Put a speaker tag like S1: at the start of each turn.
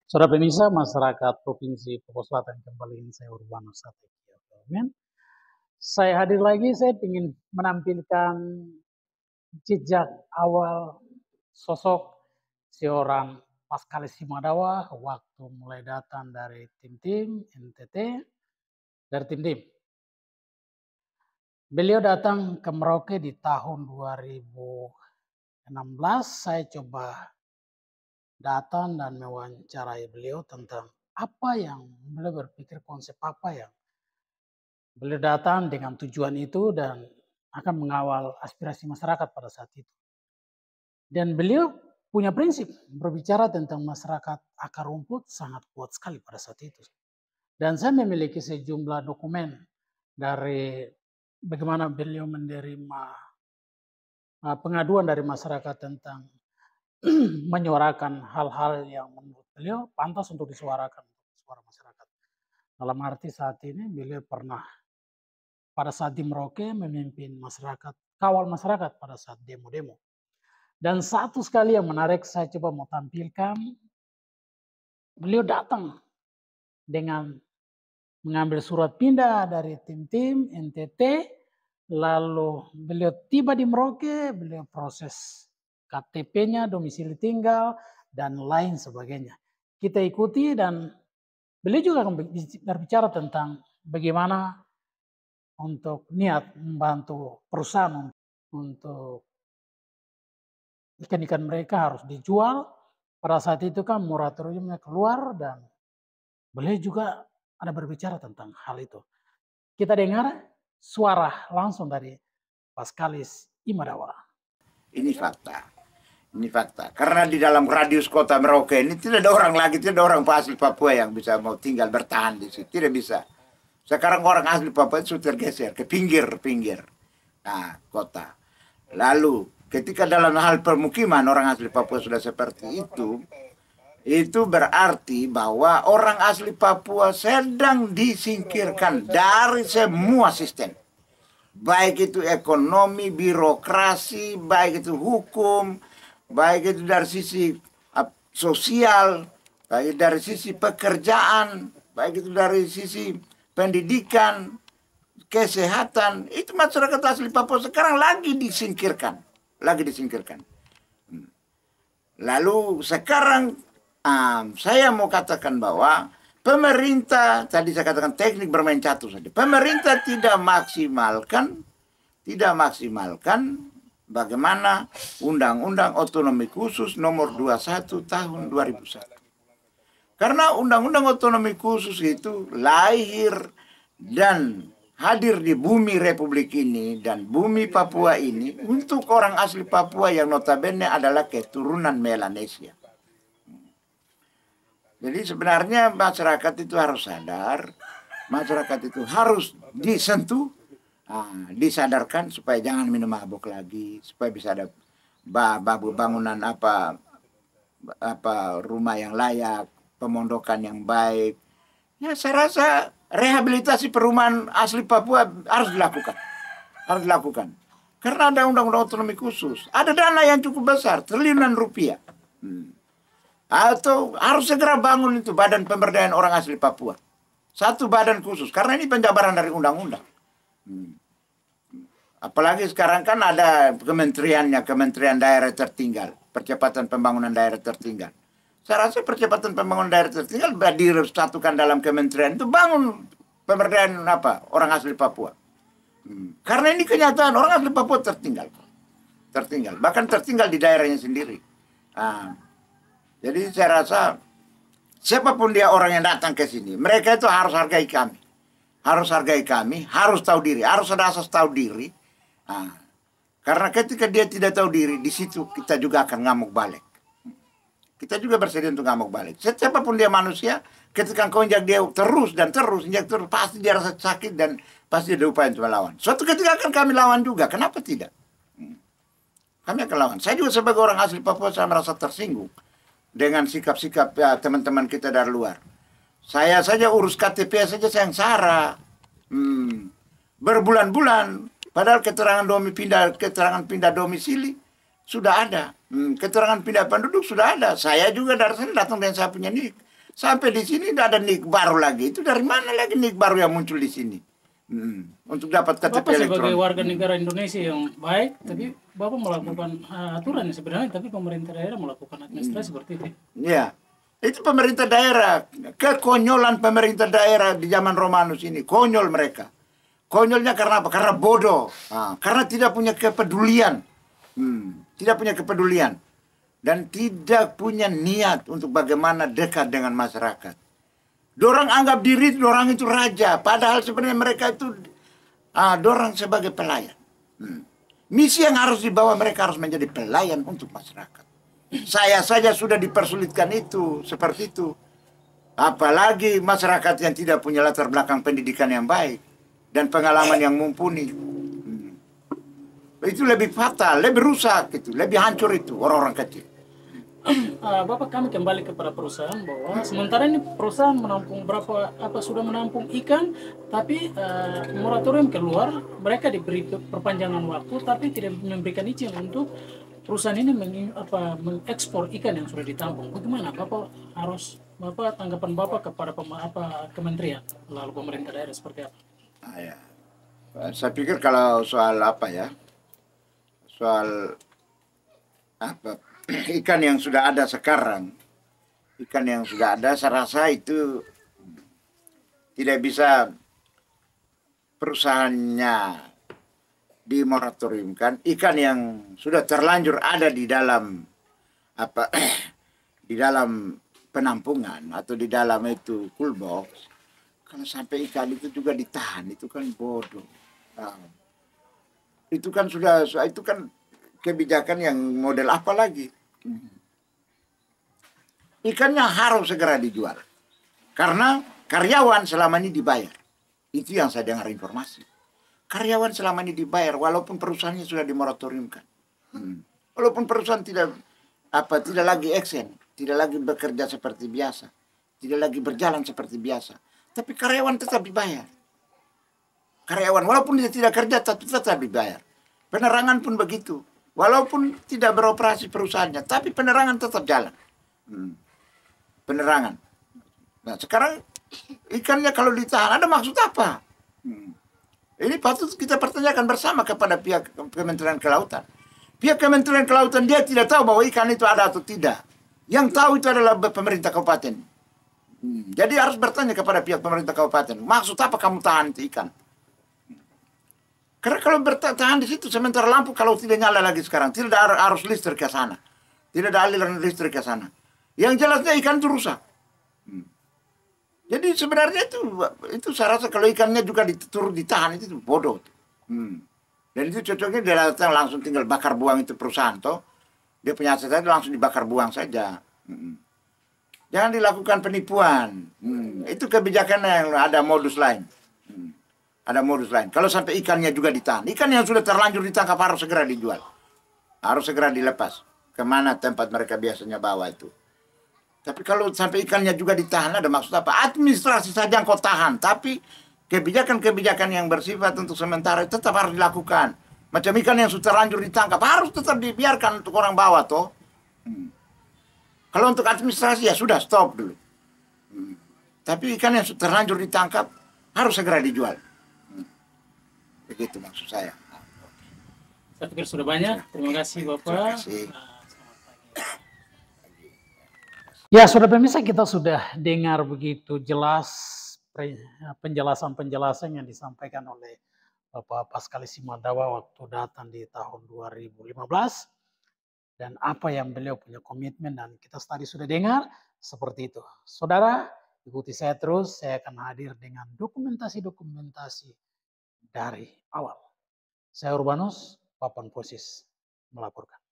S1: Saudara pemirsa, masyarakat Provinsi Papua Selatan kembali ingin saya Urbano Satria. Amin. Saya hadir lagi, saya ingin menampilkan jejak awal sosok seorang Paskalis Himadawa waktu mulai datang dari tim-tim NTT, dari tim-tim. Beliau datang ke Merauke di tahun 2016, saya coba datang dan mewawancarai beliau tentang apa yang beliau berpikir, konsep apa yang beliau datang dengan tujuan itu dan akan mengawal aspirasi masyarakat pada saat itu. Dan beliau punya prinsip berbicara tentang masyarakat akar rumput sangat kuat sekali pada saat itu. Dan saya memiliki sejumlah dokumen dari bagaimana beliau menerima pengaduan dari masyarakat tentang menyuarakan hal-hal yang menurut beliau pantas untuk disuarakan suara masyarakat. Dalam arti saat ini beliau pernah pada saat di Merauke memimpin masyarakat, kawal masyarakat pada saat demo-demo. Dan satu sekali yang menarik saya coba mau tampilkan, beliau datang dengan mengambil surat pindah dari tim-tim NTT, lalu beliau tiba di Merauke, beliau proses KTP-nya, domisili tinggal, dan lain sebagainya. Kita ikuti dan beliau juga akan berbicara tentang bagaimana untuk niat membantu perusahaan untuk ikan-ikan mereka harus dijual. Pada saat itu kan moratoriumnya keluar dan beliau juga ada berbicara tentang hal itu. Kita dengar suara langsung dari Paskalis Himadawa.
S2: Ini fakta. Ini fakta. Karena di dalam radius kota Merauke ini tidak ada orang lagi, tidak ada orang asli Papua yang bisa mau tinggal bertahan di situ. Tidak bisa. Sekarang orang asli Papua itu sudah tergeser ke pinggir-pinggir. Nah, kota. Lalu ketika dalam hal permukiman orang asli Papua sudah seperti itu berarti bahwa orang asli Papua sedang disingkirkan dari semua sistem. Baik itu ekonomi, birokrasi, baik itu hukum, baik itu dari sisi sosial, baik dari sisi pekerjaan, baik itu dari sisi pendidikan, kesehatan. Itu masyarakat asli Papua sekarang lagi disingkirkan. Lalu sekarang saya mau katakan bahwa pemerintah, tadi saya katakan teknik bermain catur saja. Pemerintah tidak maksimalkan bagaimana Undang-Undang Otonomi Khusus nomor 21 tahun 2001. Karena Undang-Undang Otonomi Khusus itu lahir dan hadir di bumi Republik ini dan bumi Papua ini untuk orang asli Papua yang notabene adalah keturunan Melanesia. Jadi sebenarnya masyarakat itu harus sadar, masyarakat itu harus disentuh, disadarkan supaya jangan minum mabuk lagi, supaya bisa ada bangunan rumah yang layak, pemondokan yang baik. Ya saya rasa rehabilitasi perumahan asli Papua harus dilakukan. Karena ada undang-undang otonomi khusus, ada dana yang cukup besar, triliunan rupiah. Atau harus segera bangun itu badan pemberdayaan orang asli Papua. Satu badan khusus, karena ini penjabaran dari undang-undang. Apalagi sekarang kan ada kementeriannya, Kementerian Daerah Tertinggal, Percepatan Pembangunan Daerah Tertinggal. Saya rasa percepatan pembangunan daerah tertinggal disatukan dalam kementerian itu bangun pemberdayaan orang asli Papua. Karena ini kenyataan orang asli Papua tertinggal, bahkan tertinggal di daerahnya sendiri. Jadi saya rasa siapapun dia orang yang datang ke sini, mereka itu harus hargai kami. Harus tahu diri, harus ada asas tahu diri. Karena ketika dia tidak tahu diri, di situ kita juga akan ngamuk balik. Kita juga bersedia untuk ngamuk balik. Siapapun dia manusia, ketika kau injak dia terus, pasti dia rasa sakit dan pasti ada upaya untuk melawan. Suatu ketika akan kami lawan juga, kenapa tidak? Kami akan lawan. Saya juga sebagai orang asli Papua, saya merasa tersinggung dengan sikap-sikap teman-teman kita dari luar. Saya saja urus KTP saja saya sengsara. Berbulan-bulan, padahal keterangan pindah domisili sudah ada. Keterangan pindah penduduk sudah ada. Saya juga dari sana datang dengan saya punya nik. Sampai di sini tidak ada nik baru lagi. Itu dari mana lagi nik baru yang muncul di sini? Untuk dapat KTP
S1: Bapak sebagai
S2: elektronik.
S1: warga negara Indonesia yang baik, tapi Bapak melakukan aturan sebenarnya, tapi pemerintah daerah melakukan administrasi seperti itu.
S2: Ya, itu pemerintah daerah. Kekonyolan pemerintah daerah di zaman Romanus ini. Konyol mereka. Konyolnya karena apa? Karena bodoh. Karena tidak punya kepedulian. Tidak punya kepedulian. Dan tidak punya niat untuk bagaimana dekat dengan masyarakat. Dorang anggap diri dorang itu raja. Padahal sebenarnya mereka itu dorang sebagai pelayan. Misi yang harus dibawa, mereka harus menjadi pelayan untuk masyarakat. Saya saja sudah dipersulitkan itu, seperti itu. Apalagi masyarakat yang tidak punya latar belakang pendidikan yang baik dan pengalaman yang mumpuni. Itu lebih fatal, lebih rusak itu, lebih hancur itu orang-orang kecil.
S1: Bapak, kami kembali kepada perusahaan bahwa sementara ini perusahaan menampung sudah menampung ikan, tapi moratorium keluar, mereka diberi perpanjangan waktu, tapi tidak memberikan izin untuk perusahaan ini mengekspor ikan yang sudah ditampung. Bagaimana Bapak tanggapan Bapak kepada kementerian lalu pemerintah daerah seperti apa?
S2: Ya. Saya pikir kalau soal soal ikan yang sudah ada sekarang, ikan yang sudah ada, saya rasa itu tidak bisa perusahaannya dimoratoriumkan. Ikan yang sudah terlanjur ada di dalam di dalam penampungan atau di dalam itu cool box, kalau sampai ikan itu juga ditahan, itu kan bodoh. Itu kan itu kan kebijakan yang model apa lagi? Ikannya harus segera dijual. Karena karyawan selama ini dibayar. Itu yang saya dengar informasi. Karyawan selama ini dibayar walaupun perusahaannya sudah dimoratoriumkan. Walaupun perusahaan tidak lagi eksen, tidak lagi bekerja seperti biasa, tidak lagi berjalan seperti biasa, tapi karyawan tetap dibayar. Karyawan walaupun dia tidak kerja tetap dibayar. Penerangan pun begitu. Walaupun tidak beroperasi perusahaannya, tapi penerangan tetap jalan. Penerangan. Nah sekarang ikannya kalau ditahan, ada maksud apa? Ini patut kita pertanyakan bersama kepada pihak Kementerian Kelautan. Pihak Kementerian Kelautan dia tidak tahu bahwa ikan itu ada atau tidak. Yang tahu itu adalah pemerintah kabupaten. Jadi harus bertanya kepada pihak pemerintah kabupaten. Maksud apa kamu tahan itu ikan? Karena kalau bertahan di situ sementara lampu kalau tidak nyala lagi sekarang, tidak ada arus listrik ke sana, tidak ada aliran listrik ke sana. Yang jelasnya ikan itu rusak. Jadi sebenarnya itu saya rasa kalau ikannya juga turut ditahan itu bodoh. Dan itu cocoknya dia datang langsung tinggal bakar buang itu perusahaan toh. Dia punya aset saja langsung dibakar buang saja. Jangan dilakukan penipuan. Itu kebijakan yang ada modus lain. Ada modus lain. Kalau sampai ikannya juga ditahan. Ikan yang sudah terlanjur ditangkap harus segera dijual. Harus segera dilepas. Kemana tempat mereka biasanya bawa itu. Tapi kalau sampai ikannya juga ditahan, ada maksud apa? Administrasi saja kau tahan. Tapi kebijakan-kebijakan yang bersifat untuk sementara tetap harus dilakukan. Macam ikan yang sudah terlanjur ditangkap, harus tetap dibiarkan untuk orang bawa toh. Kalau untuk administrasi ya sudah stop dulu. Tapi ikan yang sudah terlanjur ditangkap, harus segera dijual. Begitu maksud saya.
S1: Saya pikir sudah banyak. Terima kasih Bapak.
S2: Terima kasih.
S1: Ya, sudah pemirsa, kita sudah dengar begitu jelas penjelasan-penjelasan yang disampaikan oleh Bapak Paskalis Simadawa waktu datang di tahun 2015 dan apa yang beliau punya komitmen dan kita tadi sudah dengar seperti itu. Saudara, ikuti saya terus, saya akan hadir dengan dokumentasi-dokumentasi dari awal. Saya Urbanus, Papan Posis melaporkan.